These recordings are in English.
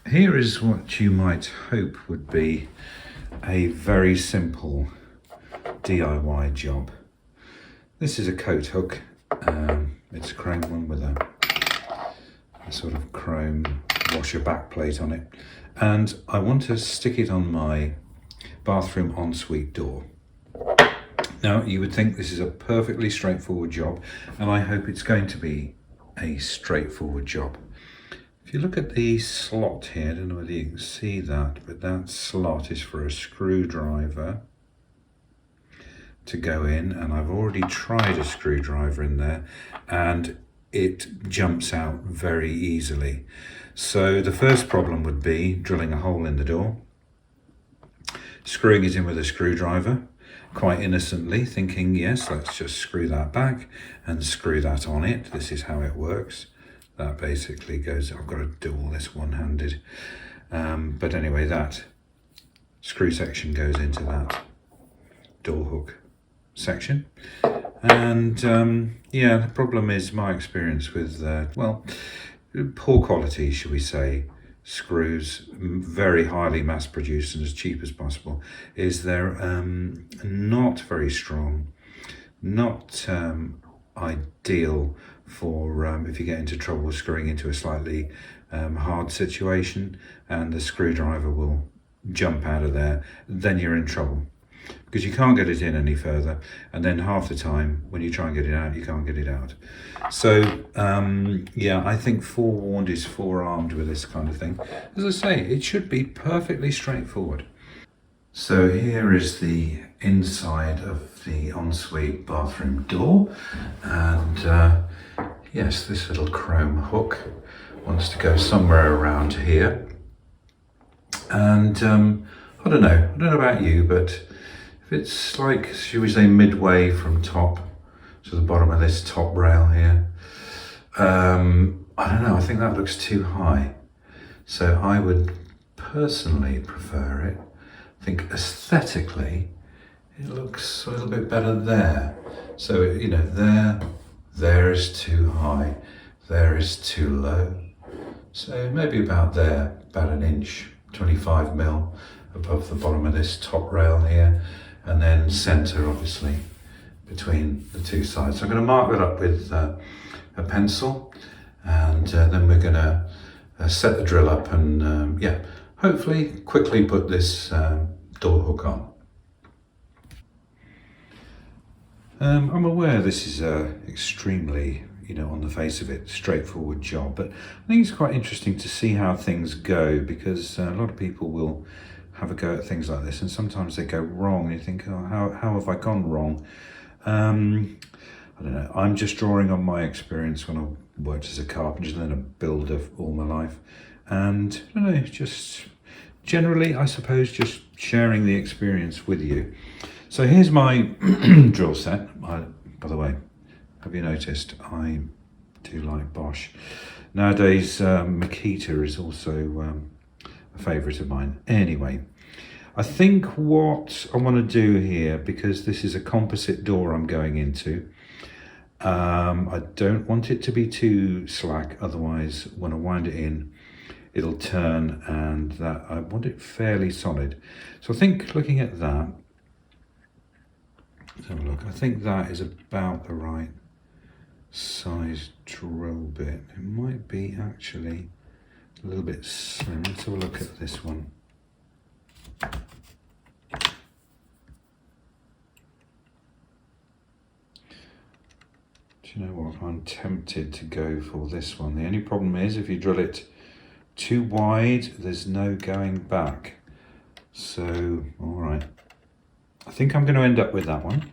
Here is what you might hope would be a very simple DIY job. This is a coat hook. It's a chrome one with a sort of chrome washer back plate on it. And I want to stick it on my bathroom ensuite door. Now, you would think this is a perfectly straightforward job, and I hope it's going to be a straightforward job. If you look at the slot here, I don't know whether you can see that, but that slot is for a screwdriver to go in, and I've already tried a screwdriver in there and it jumps out very easily. So the first problem would be drilling a hole in the door, screwing it in with a screwdriver, quite innocently thinking, yes, let's just screw that back and screw that on it. This is how it works. That basically goes, I've got to do all this one-handed. But anyway, that screw section goes into that door hook section. And yeah, the problem is my experience with, well, poor quality, shall we say, screws, very highly mass produced and as cheap as possible, is they're not very strong, not ideal for if you get into trouble screwing into a slightly hard situation and the screwdriver will jump out of there, then you're in trouble because you can't get it in any further, and then half the time when you try and get it out, you can't get it out. So yeah, I think forewarned is forearmed with this kind of thing. As I say, it should be perfectly straightforward. So here is the inside of the ensuite bathroom door, and yes, this little chrome hook wants to go somewhere around here. And I don't know about you, but if it's like, should we say, midway from top to the bottom of this top rail here, I don't know, I think that looks too high. So I would personally prefer it. I think aesthetically, it looks a little bit better there. So, you know, there is too high, there is too low. So maybe about there, about an inch, 25 mil above the bottom of this top rail here, and then center obviously between the two sides. So I'm going to mark that up with a pencil, and then we're going to set the drill up and yeah, hopefully quickly put this door hook on. I'm aware this is a extremely, you know, on the face of it, straightforward job, but I think it's quite interesting to see how things go, because a lot of people will have a go at things like this and sometimes they go wrong and you think, oh, how have I gone wrong? I don't know, I'm just drawing on my experience when I worked as a carpenter and then a builder all my life, and I don't know, just generally, I suppose, just sharing the experience with you. So here's my drill set. By the way, have you noticed I do like Bosch? Nowadays, Makita is also a favourite of mine. Anyway, I think what I want to do here, because this is a composite door I'm going into, I don't want it to be too slack, otherwise when I wind it in, it'll turn, and that I want it fairly solid. So I think looking at that, let's have a look. I think that is about the right size drill bit. It might be actually a little bit slim. Let's have a look at this one. Do you know what? I'm tempted to go for this one. The only problem is if you drill it too wide, there's no going back. So, all right. I think I'm going to end up with that one,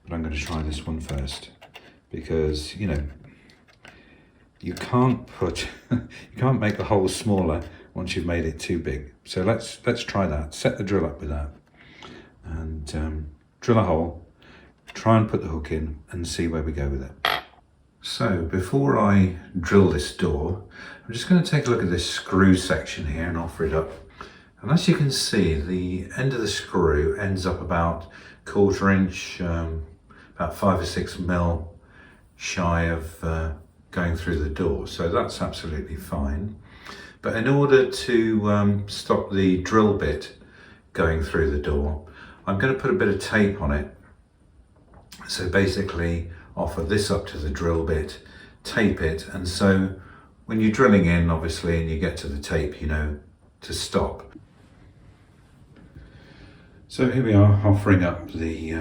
but I'm going to try this one first, because, you know, you can't make the hole smaller once you've made it too big. So let's try that. Set the drill up with that, and drill a hole, try and put the hook in and see where we go with it. So before I drill this door, I'm just going to take a look at this screw section here and offer it up. And as you can see, the end of the screw ends up about 1/4 inch, about 5 or 6 mil shy of going through the door, so that's absolutely fine. But in order to stop the drill bit going through the door, I'm going to put a bit of tape on it. So basically offer this up to the drill bit, tape it, and so when you're drilling in, obviously, and you get to the tape, you know to stop. So here we are, offering up the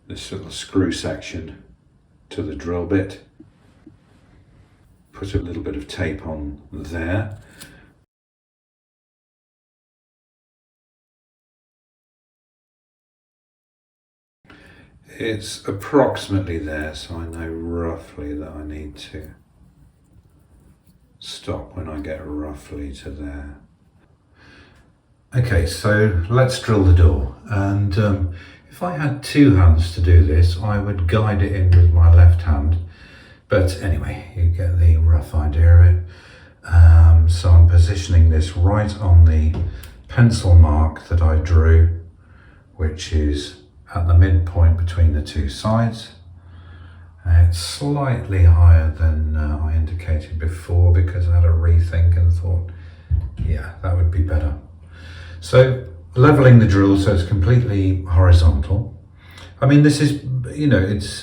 this little screw section to the drill bit. Put a little bit of tape on there. It's approximately there, so I know roughly that I need to stop when I get roughly to there. Okay, so let's drill the door, and if I had two hands to do this, I would guide it in with my left hand, but anyway, you get the rough idea of it. So I'm positioning this right on the pencil mark that I drew, which is at the midpoint between the two sides. It's slightly higher than I indicated before because I had a rethink and thought, yeah, that would be better. So leveling the drill so it's completely horizontal. I mean, this is, you know, it's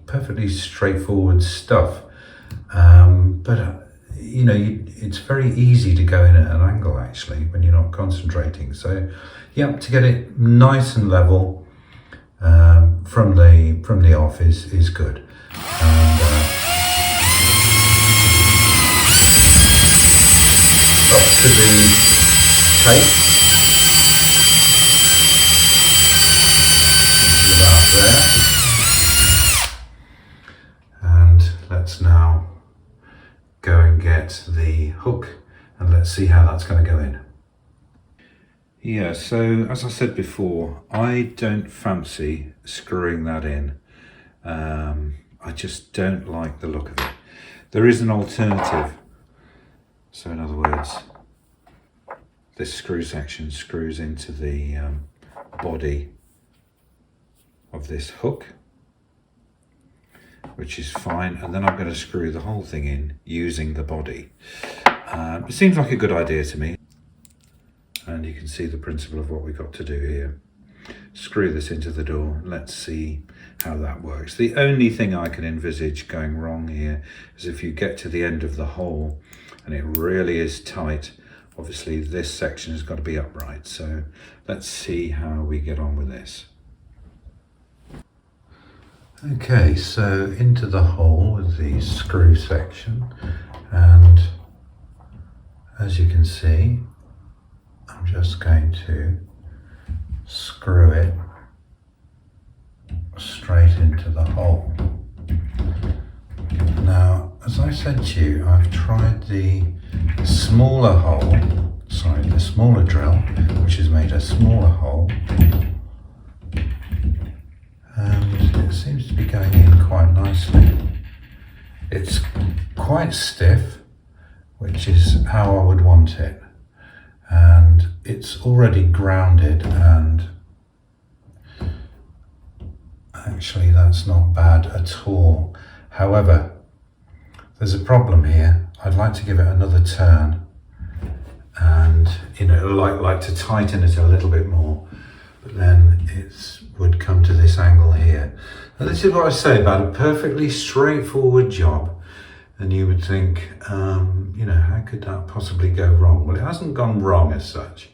perfectly straightforward stuff, but you know, it's very easy to go in at an angle actually when you're not concentrating. So yeah, to get it nice and level from the off is good. And up to the tape, about there, and let's now go and get the hook and let's see how that's going to go in. Yeah, so as I said before, I don't fancy screwing that in. I just don't like the look of it. There is an alternative. So in other words, this screw section screws into the body of this hook, which is fine, and then I'm going to screw the whole thing in using the body. It seems like a good idea to me, and you can see the principle of what we've got to do here. Screw this into the door. Let's see how that works. The only thing I can envisage going wrong here is if you get to the end of the hole and it really is tight. Obviously this section has got to be upright, so let's see how we get on with this. Okay, so into the hole with the screw section, and as you can see, I'm just going to screw it straight into the hole. Now, as I said to you, I've tried the smaller drill, which has made a smaller hole, and it seems to be going in quite nicely. It's quite stiff, which is how I would want it, and it's already grounded, and actually that's not bad at all. However, there's a problem here. I'd like to give it another turn and, you know, like to tighten it a little bit more, but then it would come to this angle here. And this is what I say about a perfectly straightforward job, and you would think, you know, how could that possibly go wrong? Well, it hasn't gone wrong as such,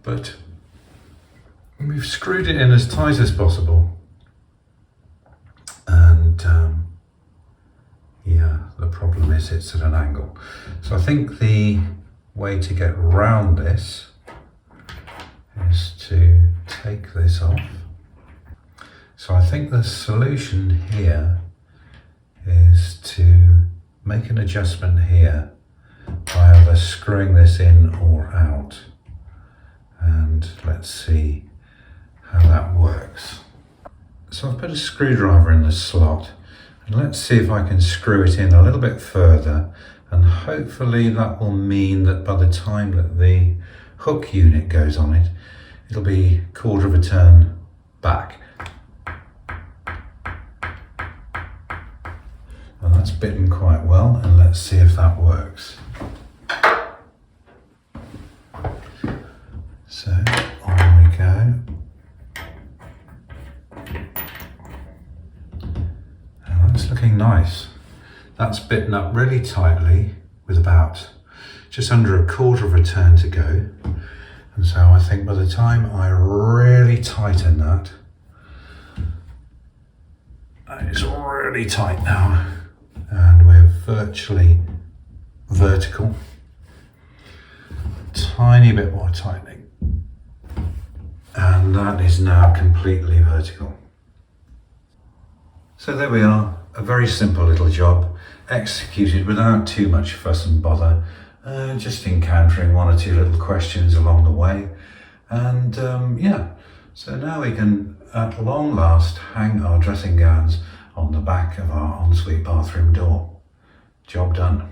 but we've screwed it in as tight as possible, and yeah, the problem is it's at an angle. So I think the way to get around this is to take this off. So I think the solution here is to make an adjustment here by either screwing this in or out, and let's see how that works. So I've put a screwdriver in the slot, and let's see if I can screw it in a little bit further, and hopefully that will mean that by the time that the hook unit goes on it, it'll be a quarter of a turn back. that's bitten quite well, and let's see if that works. So on we go. And that's looking nice. That's bitten up really tightly with about just under a quarter of a turn to go. And so I think by the time I really tighten that, it's really tight now, and we're virtually vertical. Tiny bit more tightening, and that is now completely vertical. So there we are, a very simple little job, executed without too much fuss and bother, just encountering one or two little questions along the way. And yeah, so now we can at long last hang our dressing gowns on the back of our ensuite bathroom door. Job done.